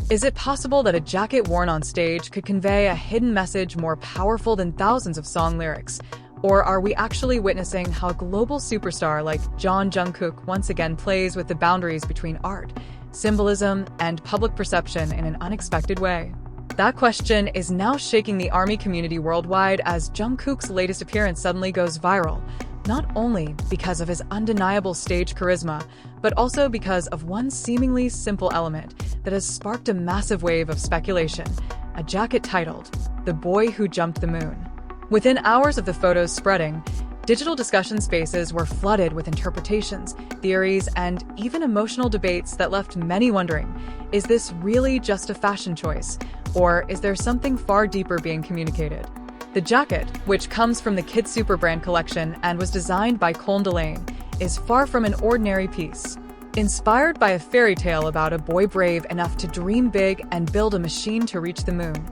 Is it possible that a jacket worn on stage could convey a hidden message more powerful than thousands of song lyrics? Or are we actually witnessing how a global superstar like Jungkook once again plays with the boundaries between art, symbolism, and public perception in an unexpected way? That question is now shaking the ARMY community worldwide as Jungkook's latest appearance suddenly goes viral, not only because of his undeniable stage charisma, but also because of one seemingly simple element that has sparked a massive wave of speculation: a jacket titled "The Boy Who Jumped the Moon." Within hours of the photos spreading, digital discussion spaces were flooded with interpretations, theories, and even emotional debates that left many wondering, is this really just a fashion choice, or is there something far deeper being communicated? The jacket, which comes from the Kid Super brand collection and was designed by Colin Delane, is far from an ordinary piece. Inspired by a fairy tale about a boy brave enough to dream big and build a machine to reach the moon,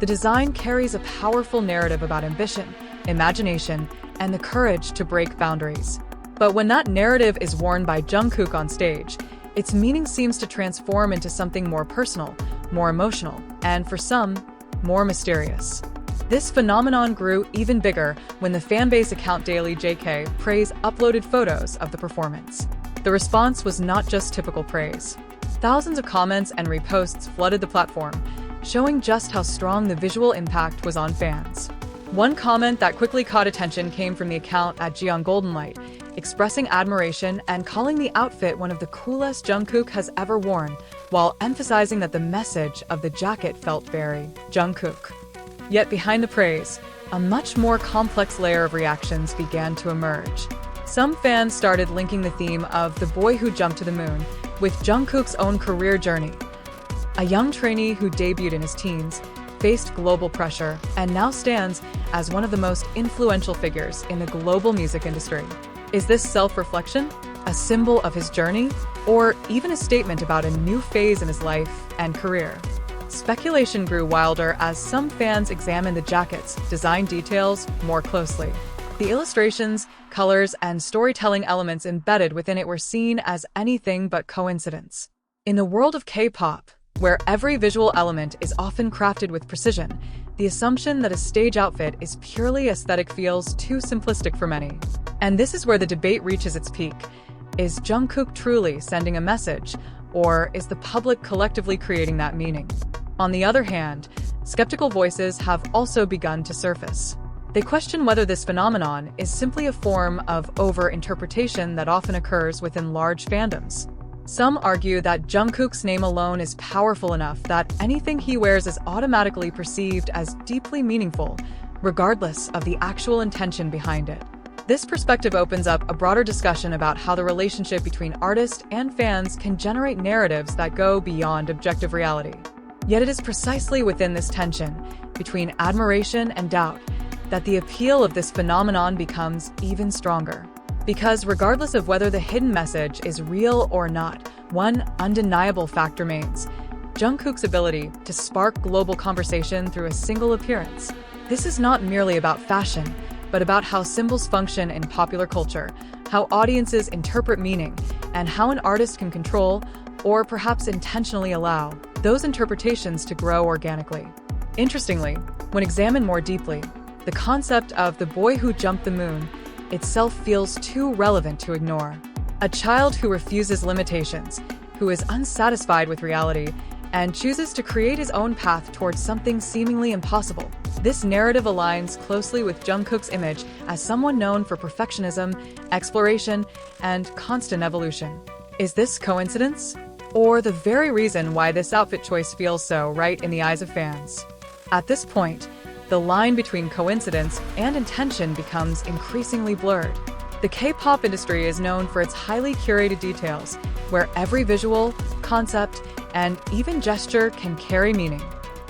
the design carries a powerful narrative about ambition, imagination, and the courage to break boundaries. But when that narrative is worn by Jungkook on stage, its meaning seems to transform into something more personal, more emotional, and for some, more mysterious. This phenomenon grew even bigger when the fanbase account Daily JK Praise uploaded photos of the performance. The response was not just typical praise. Thousands of comments and reposts flooded the platform, showing just how strong the visual impact was on fans. One comment that quickly caught attention came from the account at @GeonGoldenLight, expressing admiration and calling the outfit one of the coolest Jungkook has ever worn, while emphasizing that the message of the jacket felt very Jungkook. Yet behind the praise, a much more complex layer of reactions began to emerge. Some fans started linking the theme of "The Boy Who Jumped to the Moon" with Jungkook's own career journey. A young trainee who debuted in his teens, faced global pressure, and now stands as one of the most influential figures in the global music industry. Is this self-reflection, a symbol of his journey, or even a statement about a new phase in his life and career? Speculation grew wilder as some fans examined the jacket's design details more closely. The illustrations, colors, and storytelling elements embedded within it were seen as anything but coincidence. In the world of K-pop, where every visual element is often crafted with precision, the assumption that a stage outfit is purely aesthetic feels too simplistic for many. And this is where the debate reaches its peak. Is Jungkook truly sending a message, or is the public collectively creating that meaning? On the other hand, skeptical voices have also begun to surface. They question whether this phenomenon is simply a form of over-interpretation that often occurs within large fandoms. Some argue that Jungkook's name alone is powerful enough that anything he wears is automatically perceived as deeply meaningful, regardless of the actual intention behind it. This perspective opens up a broader discussion about how the relationship between artist and fans can generate narratives that go beyond objective reality. Yet it is precisely within this tension, between admiration and doubt, that the appeal of this phenomenon becomes even stronger. Because regardless of whether the hidden message is real or not, one undeniable fact remains: Jungkook's ability to spark global conversation through a single appearance. This is not merely about fashion, but about how symbols function in popular culture, how audiences interpret meaning, and how an artist can control, or perhaps intentionally allow, those interpretations to grow organically. Interestingly, when examined more deeply, the concept of "the boy who jumped the moon" itself feels too relevant to ignore. A child who refuses limitations, who is unsatisfied with reality, and chooses to create his own path towards something seemingly impossible. This narrative aligns closely with Jungkook's image as someone known for perfectionism, exploration, and constant evolution. Is this coincidence? Or the very reason why this outfit choice feels so right in the eyes of fans? At this point, the line between coincidence and intention becomes increasingly blurred. The K-pop industry is known for its highly curated details, where every visual, concept, and even gesture can carry meaning.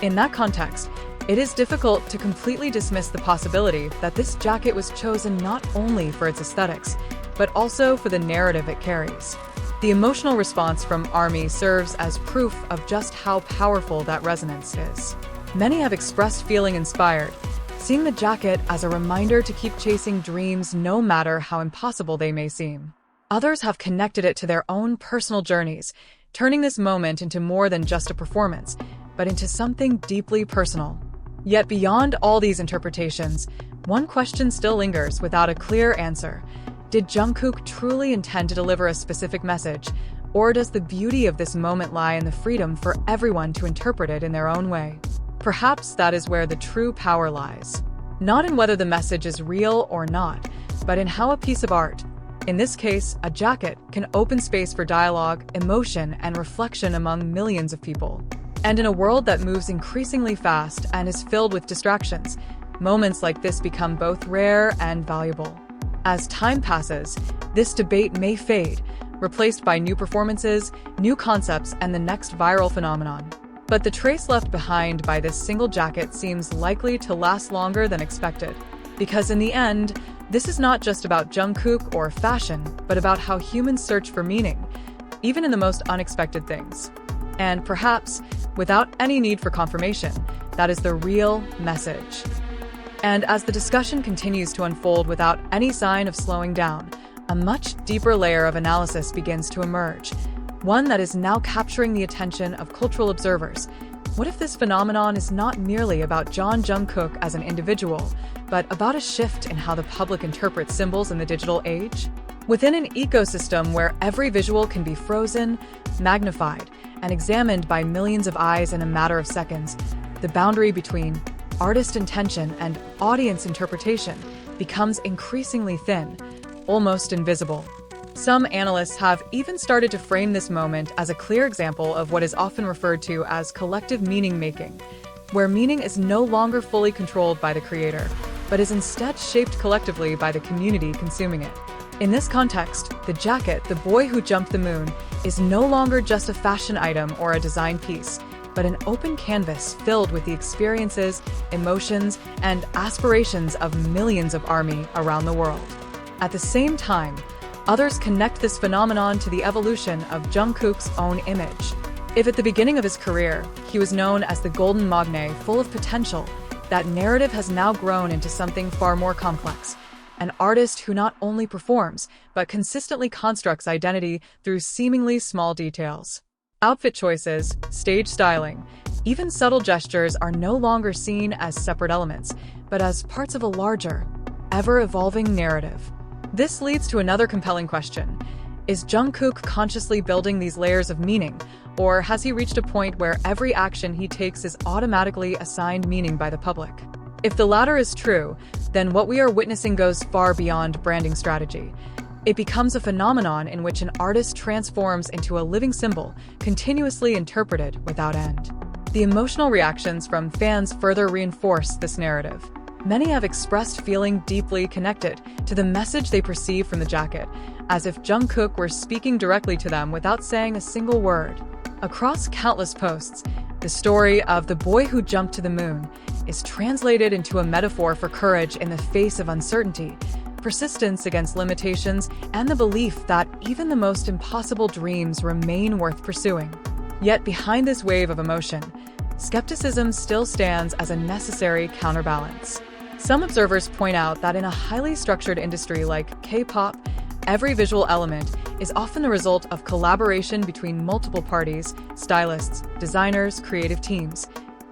In that context, it is difficult to completely dismiss the possibility that this jacket was chosen not only for its aesthetics, but also for the narrative it carries. The emotional response from ARMY serves as proof of just how powerful that resonance is. Many have expressed feeling inspired, seeing the jacket as a reminder to keep chasing dreams no matter how impossible they may seem. Others have connected it to their own personal journeys, turning this moment into more than just a performance, but into something deeply personal. Yet beyond all these interpretations, one question still lingers without a clear answer. Did Jungkook truly intend to deliver a specific message, or does the beauty of this moment lie in the freedom for everyone to interpret it in their own way? Perhaps that is where the true power lies. Not in whether the message is real or not, but in how a piece of art, in this case, a jacket, can open space for dialogue, emotion, and reflection among millions of people. And in a world that moves increasingly fast and is filled with distractions, moments like this become both rare and valuable. As time passes, this debate may fade, replaced by new performances, new concepts, and the next viral phenomenon. But the trace left behind by this single jacket seems likely to last longer than expected. Because in the end, this is not just about Jungkook or fashion, but about how humans search for meaning, even in the most unexpected things. And perhaps, without any need for confirmation, that is the real message. And as the discussion continues to unfold without any sign of slowing down, a much deeper layer of analysis begins to emerge, one that is now capturing the attention of cultural observers. What if this phenomenon is not merely about Jungkook as an individual, but about a shift in how the public interprets symbols in the digital age? Within an ecosystem where every visual can be frozen, magnified, and examined by millions of eyes in a matter of seconds, the boundary between artist intention and audience interpretation becomes increasingly thin, almost invisible. Some analysts have even started to frame this moment as a clear example of what is often referred to as collective meaning-making, where meaning is no longer fully controlled by the creator, but is instead shaped collectively by the community consuming it. In this context, the jacket, The Boy Who Jumped the Moon, is no longer just a fashion item or a design piece, but an open canvas filled with the experiences, emotions, and aspirations of millions of ARMY around the world. At the same time, others connect this phenomenon to the evolution of Jungkook's own image. If at the beginning of his career, he was known as the golden magne full of potential, that narrative has now grown into something far more complex. An artist who not only performs, but consistently constructs identity through seemingly small details. Outfit choices, stage styling, even subtle gestures are no longer seen as separate elements, but as parts of a larger, ever-evolving narrative. This leads to another compelling question. Is Jungkook consciously building these layers of meaning, or has he reached a point where every action he takes is automatically assigned meaning by the public? If the latter is true, then what we are witnessing goes far beyond branding strategy. It becomes a phenomenon in which an artist transforms into a living symbol, continuously interpreted without end. The emotional reactions from fans further reinforce this narrative. Many have expressed feeling deeply connected to the message they perceive from the jacket, as if Jungkook were speaking directly to them without saying a single word. Across countless posts, the story of The Boy Who Jumped to the Moon is translated into a metaphor for courage in the face of uncertainty, persistence against limitations, and the belief that even the most impossible dreams remain worth pursuing. Yet behind this wave of emotion, skepticism still stands as a necessary counterbalance. Some observers point out that in a highly structured industry like K-pop, every visual element is often the result of collaboration between multiple parties, stylists, designers, creative teams,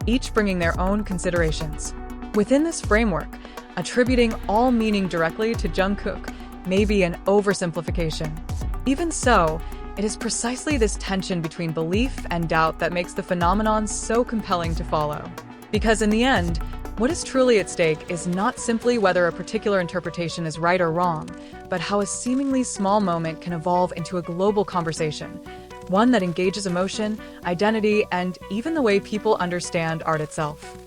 each bringing their own considerations. Within this framework, attributing all meaning directly to Jungkook may be an oversimplification. Even so, it is precisely this tension between belief and doubt that makes the phenomenon so compelling to follow. Because in the end, what is truly at stake is not simply whether a particular interpretation is right or wrong, but how a seemingly small moment can evolve into a global conversation, one that engages emotion, identity, and even the way people understand art itself.